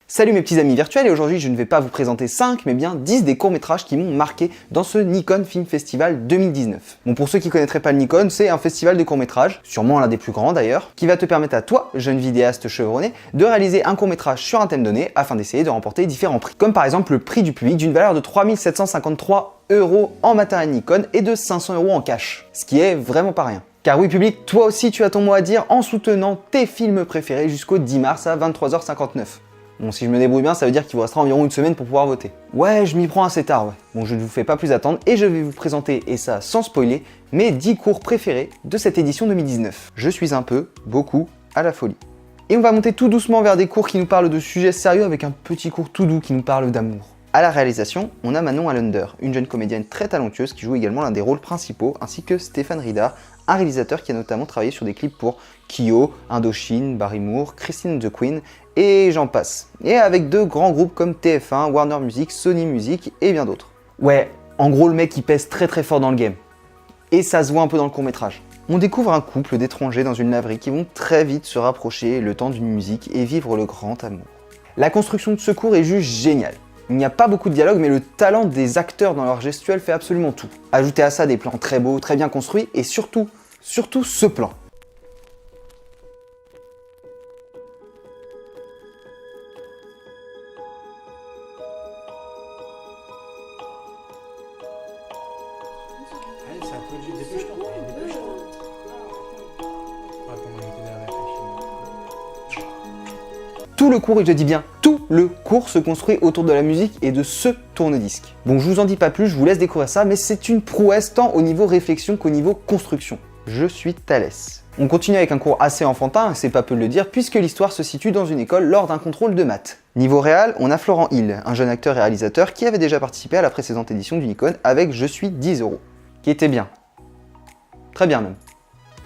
Salut mes petits amis virtuels, et aujourd'hui je ne vais pas vous présenter 5 mais bien 10 des courts-métrages qui m'ont marqué dans ce Nikon Film Festival 2019. Bon, pour ceux qui connaîtraient pas le Nikon, c'est un festival de courts-métrages, sûrement l'un des plus grands d'ailleurs, qui va te permettre à toi, jeune vidéaste chevronné, de réaliser un court-métrage sur un thème donné afin d'essayer de remporter différents prix. Comme par exemple le prix du public d'une valeur de 3753 € en matériel Nikon et de 500 € en cash, ce qui est vraiment pas rien. Car oui public, toi aussi tu as ton mot à dire en soutenant tes films préférés jusqu'au 10 mars à 23h59. Bon, si je me débrouille bien, ça veut dire qu'il vous restera environ une semaine pour pouvoir voter. Ouais, je m'y prends assez tard, ouais. Bon, je ne vous fais pas plus attendre et je vais vous présenter, et ça sans spoiler, mes 10 cours préférés de cette édition 2019. Je suis un peu, beaucoup, à la folie. Et on va monter tout doucement vers des cours qui nous parlent de sujets sérieux avec un petit cours tout doux qui nous parle d'amour. À la réalisation, on a Manon Allender, une jeune comédienne très talentueuse qui joue également l'un des rôles principaux, ainsi que Stéphane Ridard, un réalisateur qui a notamment travaillé sur des clips pour Kyo, Indochine, Barry Moore, Christine the Queen, et j'en passe. Et avec de grands groupes comme TF1, Warner Music, Sony Music et bien d'autres. Ouais, en gros le mec il pèse très fort dans le game. Et ça se voit un peu dans le court-métrage. On découvre un couple d'étrangers dans une laverie qui vont très vite se rapprocher le temps d'une musique et vivre le grand amour. La construction de ce cours est juste géniale. Il n'y a pas beaucoup de dialogue, mais le talent des acteurs dans leur gestuelle fait absolument tout. Ajoutez à ça des plans très beaux, très bien construits, et surtout ce plan. Tout le cours, et je dis bien tout le cours, se construit autour de la musique et de ce tourne-disque. Bon, je vous en dis pas plus, je vous laisse découvrir ça, mais c'est une prouesse tant au niveau réflexion qu'au niveau construction. Je suis Thalès. On continue avec un cours assez enfantin, c'est pas peu de le dire, puisque l'histoire se situe dans une école lors d'un contrôle de maths. Niveau réal, on a Florent Hill, un jeune acteur et réalisateur qui avait déjà participé à la précédente édition du Nikon avec Je suis 10 €, qui était bien. Très bien même.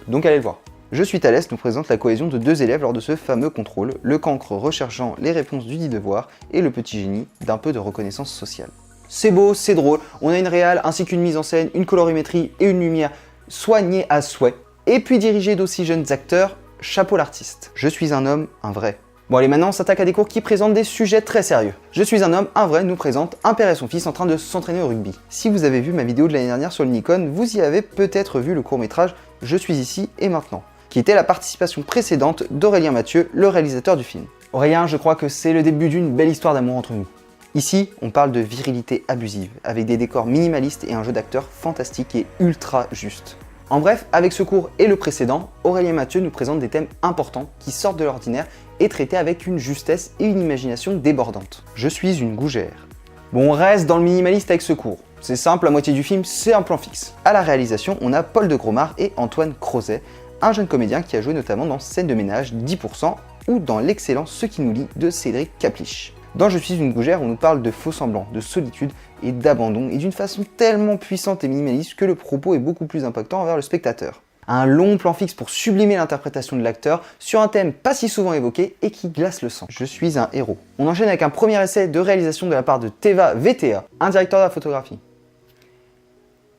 Donc allez le voir. Je suis Thalès nous présente la cohésion de deux élèves lors de ce fameux contrôle, le cancre recherchant les réponses du dit devoir et le petit génie d'un peu de reconnaissance sociale. C'est beau, c'est drôle, on a une réal ainsi qu'une mise en scène, une colorimétrie et une lumière soignée à souhait, et puis dirigée d'aussi jeunes acteurs, chapeau l'artiste. Je suis un homme, un vrai. Bon allez, maintenant on s'attaque à des cours qui présentent des sujets très sérieux. Je suis un homme, un vrai nous présente un père et son fils en train de s'entraîner au rugby. Si vous avez vu ma vidéo de l'année dernière sur le Nikon, vous y avez peut-être vu le court-métrage Je suis ici et maintenant, qui était la participation précédente d'Aurélien Mathieu, le réalisateur du film. Aurélien, je crois que c'est le début d'une belle histoire d'amour entre nous. Ici, on parle de virilité abusive, avec des décors minimalistes et un jeu d'acteur fantastique et ultra juste. En bref, avec ce cours et le précédent, Aurélien Mathieu nous présente des thèmes importants qui sortent de l'ordinaire et traités avec une justesse et une imagination débordante. Je suis une gougère. Bon, on reste dans le minimaliste avec ce cours. C'est simple, la moitié du film, c'est un plan fixe. À la réalisation, on a Paul de Gromard et Antoine Crozet, un jeune comédien qui a joué notamment dans Scène de ménage 10% ou dans l'excellent Ce qui nous lie de Cédric Kaplich. Dans Je suis une gougère, on nous parle de faux semblants, de solitude et d'abandon, et d'une façon tellement puissante et minimaliste que le propos est beaucoup plus impactant envers le spectateur. Un long plan fixe pour sublimer l'interprétation de l'acteur sur un thème pas si souvent évoqué et qui glace le sang. Je suis un héros. On enchaîne avec un premier essai de réalisation de la part de Teva VTA, un directeur de la photographie.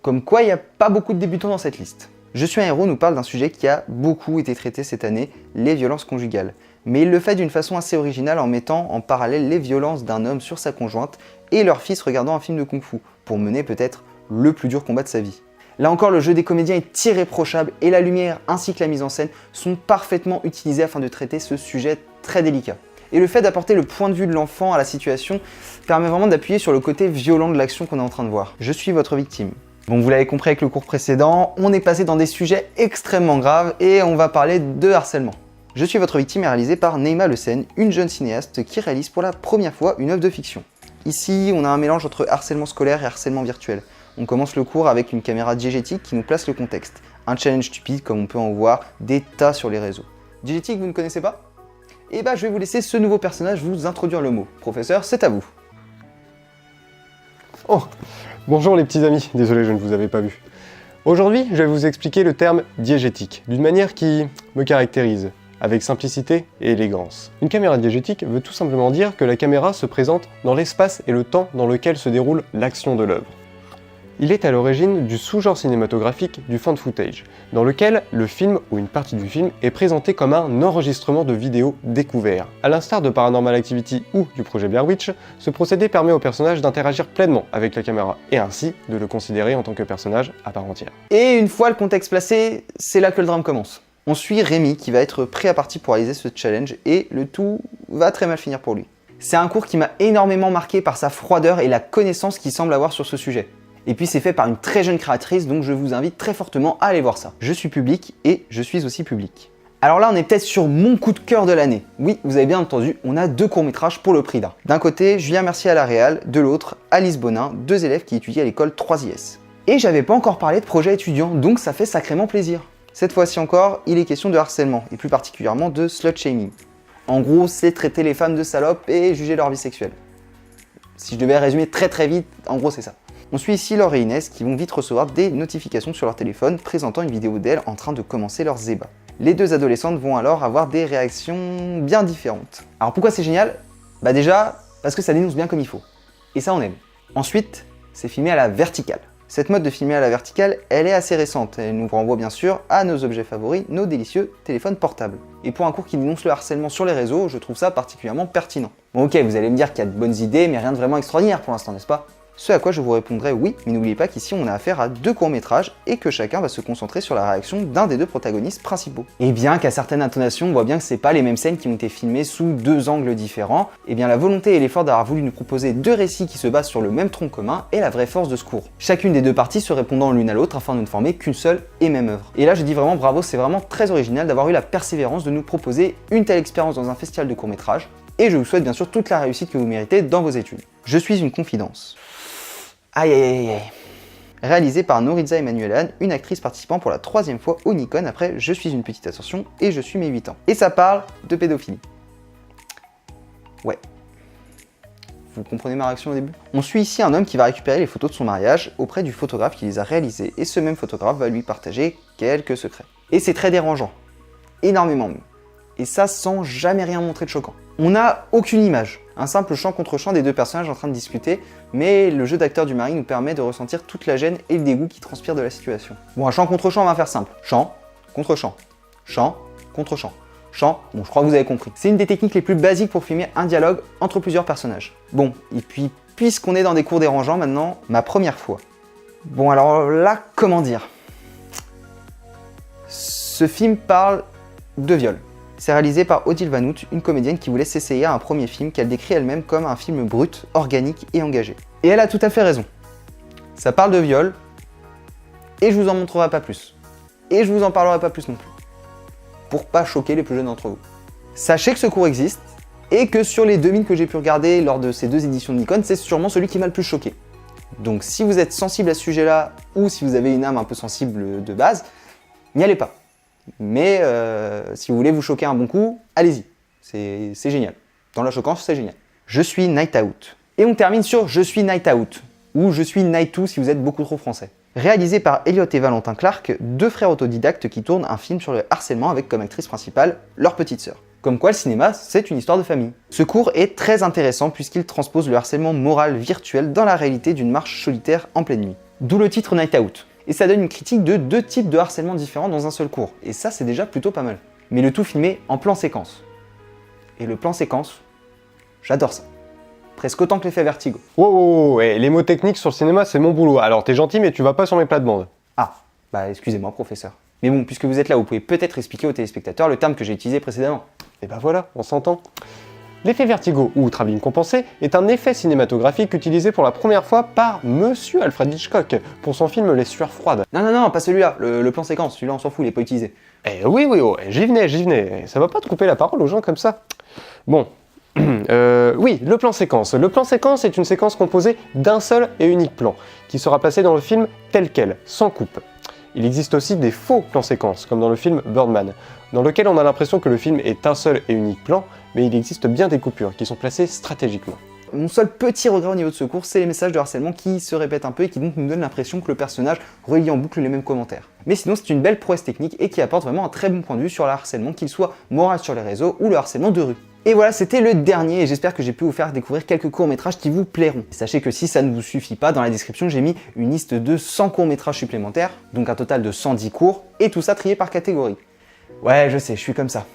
Comme quoi, il n'y a pas beaucoup de débutants dans cette liste. Je suis un héros nous parle d'un sujet qui a beaucoup été traité cette année, les violences conjugales. Mais il le fait d'une façon assez originale en mettant en parallèle les violences d'un homme sur sa conjointe et leur fils regardant un film de kung-fu, pour mener peut-être le plus dur combat de sa vie. Là encore, le jeu des comédiens est irréprochable et la lumière ainsi que la mise en scène sont parfaitement utilisés afin de traiter ce sujet très délicat. Et le fait d'apporter le point de vue de l'enfant à la situation permet vraiment d'appuyer sur le côté violent de l'action qu'on est en train de voir. Je suis votre victime. Bon, vous l'avez compris avec le cours précédent, on est passé dans des sujets extrêmement graves et on va parler de harcèlement. Je suis votre victime est réalisé par Neima Le Sen, une jeune cinéaste qui réalise pour la première fois une œuvre de fiction. Ici, on a un mélange entre harcèlement scolaire et harcèlement virtuel. On commence le cours avec une caméra diégétique qui nous place le contexte. Un challenge stupide comme on peut en voir des tas sur les réseaux. Diégétique, vous ne connaissez pas? Eh bah, je vais vous laisser ce nouveau personnage vous introduire le mot. Professeur, c'est à vous. Oh, bonjour les petits amis, désolé je ne vous avais pas vu. Aujourd'hui, je vais vous expliquer le terme diégétique, d'une manière qui me caractérise, avec simplicité et élégance. Une caméra diégétique veut tout simplement dire que la caméra se présente dans l'espace et le temps dans lequel se déroule l'action de l'œuvre. Il est à l'origine du sous-genre cinématographique du found footage, dans lequel le film ou une partie du film est présenté comme un enregistrement de vidéo découvert. À l'instar de Paranormal Activity ou du projet Blair Witch, ce procédé permet au personnage d'interagir pleinement avec la caméra et ainsi de le considérer en tant que personnage à part entière. Et une fois le contexte placé, c'est là que le drame commence. On suit Rémi qui va être prêt à partie pour réaliser ce challenge et le tout va très mal finir pour lui. C'est un cours qui m'a énormément marqué par sa froideur et la connaissance qu'il semble avoir sur ce sujet. Et puis c'est fait par une très jeune créatrice, donc je vous invite très fortement à aller voir ça. Je suis public et je suis aussi public. Alors là, on est peut-être sur mon coup de cœur de l'année. Oui, vous avez bien entendu, on a 2 courts-métrages pour le prix d'un. D'un côté, Julien Mercier à la réal, de l'autre, Alice Bonin, 2 élèves qui étudient à l'école 3IS. Et j'avais pas encore parlé de projet étudiant, donc ça fait sacrément plaisir. Cette fois-ci encore, il est question de harcèlement, et plus particulièrement de slut-shaming. En gros, c'est traiter les femmes de salopes et juger leur vie sexuelle. Si je devais résumer très vite, en gros c'est ça. On suit ici Laure et Inès qui vont vite recevoir des notifications sur leur téléphone présentant une vidéo d'elles en train de commencer leur zéba. Les 2 adolescentes vont alors avoir des réactions bien différentes. Alors pourquoi c'est génial? Bah déjà, parce que ça dénonce bien comme il faut. Et ça on aime. Ensuite, c'est filmé à la verticale. Cette mode de filmer à la verticale, elle est assez récente. Elle nous renvoie bien sûr à nos objets favoris, nos délicieux téléphones portables. Et pour un cours qui dénonce le harcèlement sur les réseaux, je trouve ça particulièrement pertinent. Bon ok, vous allez me dire qu'il y a de bonnes idées, mais rien de vraiment extraordinaire pour l'instant, n'est-ce pas? Ce à quoi je vous répondrai oui, mais n'oubliez pas qu'ici on a affaire à 2 courts-métrages et que chacun va se concentrer sur la réaction d'un des 2 protagonistes principaux. Et bien qu'à certaines intonations, on voit bien que c'est pas les mêmes scènes qui ont été filmées sous 2 angles différents, et bien la volonté et l'effort d'avoir voulu nous proposer 2 récits qui se basent sur le même tronc commun est la vraie force de ce cours. Chacune des 2 parties se répondant l'une à l'autre afin de ne former qu'une seule et même œuvre. Et là je dis vraiment bravo, c'est vraiment très original d'avoir eu la persévérance de nous proposer une telle expérience dans un festival de courts-métrages, et je vous souhaite bien sûr toute la réussite que vous méritez dans vos études. Je suis une confidence. Aïe aïe aïe aïe. Réalisé par Noritza Emmanuelan, une actrice participant pour la 3e fois au Nikon après Je suis une petite ascension et Je suis mes 8 ans. Et ça parle de pédophilie. Ouais. Vous comprenez ma réaction au début? On suit ici un homme qui va récupérer les photos de son mariage auprès du photographe qui les a réalisées et ce même photographe va lui partager quelques secrets. Et c'est très dérangeant. Énormément même. Et ça sans jamais rien montrer de choquant. On n'a aucune image, un simple chant contre chant des 2 personnages en train de discuter, mais le jeu d'acteur du mari nous permet de ressentir toute la gêne et le dégoût qui transpire de la situation. Bon, un chant contre chant, on va faire simple. Chant, contre chant, chant, contre chant, chant, bon je crois que vous avez compris. C'est une des techniques les plus basiques pour filmer un dialogue entre plusieurs personnages. Bon, et puis puisqu'on est dans des cours dérangeants maintenant, ma première fois. Bon alors là, comment dire? Ce film parle de viol. C'est réalisé par Odile Vanout, une comédienne qui voulait s'essayer à un premier film qu'elle décrit elle-même comme un film brut, organique et engagé. Et elle a tout à fait raison. Ça parle de viol, et je vous en montrerai pas plus. Et je vous en parlerai pas plus non plus. Pour pas choquer les plus jeunes d'entre vous. Sachez que ce cours existe, et que sur les 2000 que j'ai pu regarder lors de ces 2 éditions de Nikon, c'est sûrement celui qui m'a le plus choqué. Donc si vous êtes sensible à ce sujet-là, ou si vous avez une âme un peu sensible de base, n'y allez pas. Mais si vous voulez vous choquer un bon coup, allez-y, c'est génial. Dans la choquance, c'est génial. Je suis Night Out. Et on termine sur Je suis Night Out, ou Je suis Night 2 si vous êtes beaucoup trop français. Réalisé par Elliot et Valentin Clark, 2 frères autodidactes qui tournent un film sur le harcèlement avec comme actrice principale leur petite sœur. Comme quoi le cinéma, c'est une histoire de famille. Ce cours est très intéressant puisqu'il transpose le harcèlement moral virtuel dans la réalité d'une marche solitaire en pleine nuit. D'où le titre Night Out. Et ça donne une critique de 2 types de harcèlement différents dans un seul cours. Et ça, c'est déjà plutôt pas mal. Mais le tout filmé en plan séquence. Et le plan séquence, j'adore ça. Presque autant que l'effet Vertigo. Wow, les mots techniques sur le cinéma, c'est mon boulot. Alors t'es gentil, mais tu vas pas sur mes plates-bandes. Ah, bah excusez-moi, professeur. Mais bon, puisque vous êtes là, vous pouvez peut-être expliquer aux téléspectateurs le terme que j'ai utilisé précédemment. Et bah voilà, on s'entend. L'effet vertigo, ou travelling compensé, est un effet cinématographique utilisé pour la première fois par Monsieur Alfred Hitchcock pour son film Les Sueurs froides. Non, pas celui-là, le plan séquence, celui-là on s'en fout, il est pas utilisé. Eh oui, j'y venais, ça va pas te couper la parole aux gens comme ça. Bon, oui, le plan séquence. Le plan séquence est une séquence composée d'un seul et unique plan, qui sera placé dans le film tel quel, sans coupe. Il existe aussi des faux plans séquences, comme dans le film Birdman, dans lequel on a l'impression que le film est un seul et unique plan, mais il existe bien des coupures qui sont placées stratégiquement. Mon seul petit regret au niveau de ce cours, c'est les messages de harcèlement qui se répètent un peu et qui donc nous donnent l'impression que le personnage relie en boucle les mêmes commentaires. Mais sinon, c'est une belle prouesse technique et qui apporte vraiment un très bon point de vue sur le harcèlement, qu'il soit moral sur les réseaux ou le harcèlement de rue. Et voilà, c'était le dernier et j'espère que j'ai pu vous faire découvrir quelques courts-métrages qui vous plairont. Sachez que si ça ne vous suffit pas, dans la description, j'ai mis une liste de 100 courts-métrages supplémentaires, donc un total de 110 courts, et tout ça trié par catégorie. Ouais, je sais, je suis comme ça.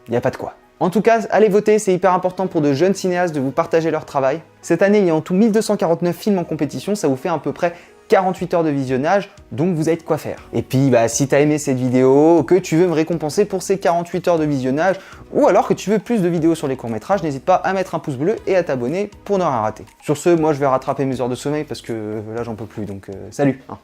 Y a pas de quoi. En tout cas, allez voter, c'est hyper important pour de jeunes cinéastes de vous partager leur travail. Cette année, il y a en tout 1249 films en compétition, ça vous fait à peu près 48 heures de visionnage, donc vous avez de quoi faire. Et puis, si t'as aimé cette vidéo, que tu veux me récompenser pour ces 48 heures de visionnage, ou alors que tu veux plus de vidéos sur les courts-métrages, n'hésite pas à mettre un pouce bleu et à t'abonner pour ne rien rater. Sur ce, moi je vais rattraper mes heures de sommeil parce que là j'en peux plus, donc salut hein.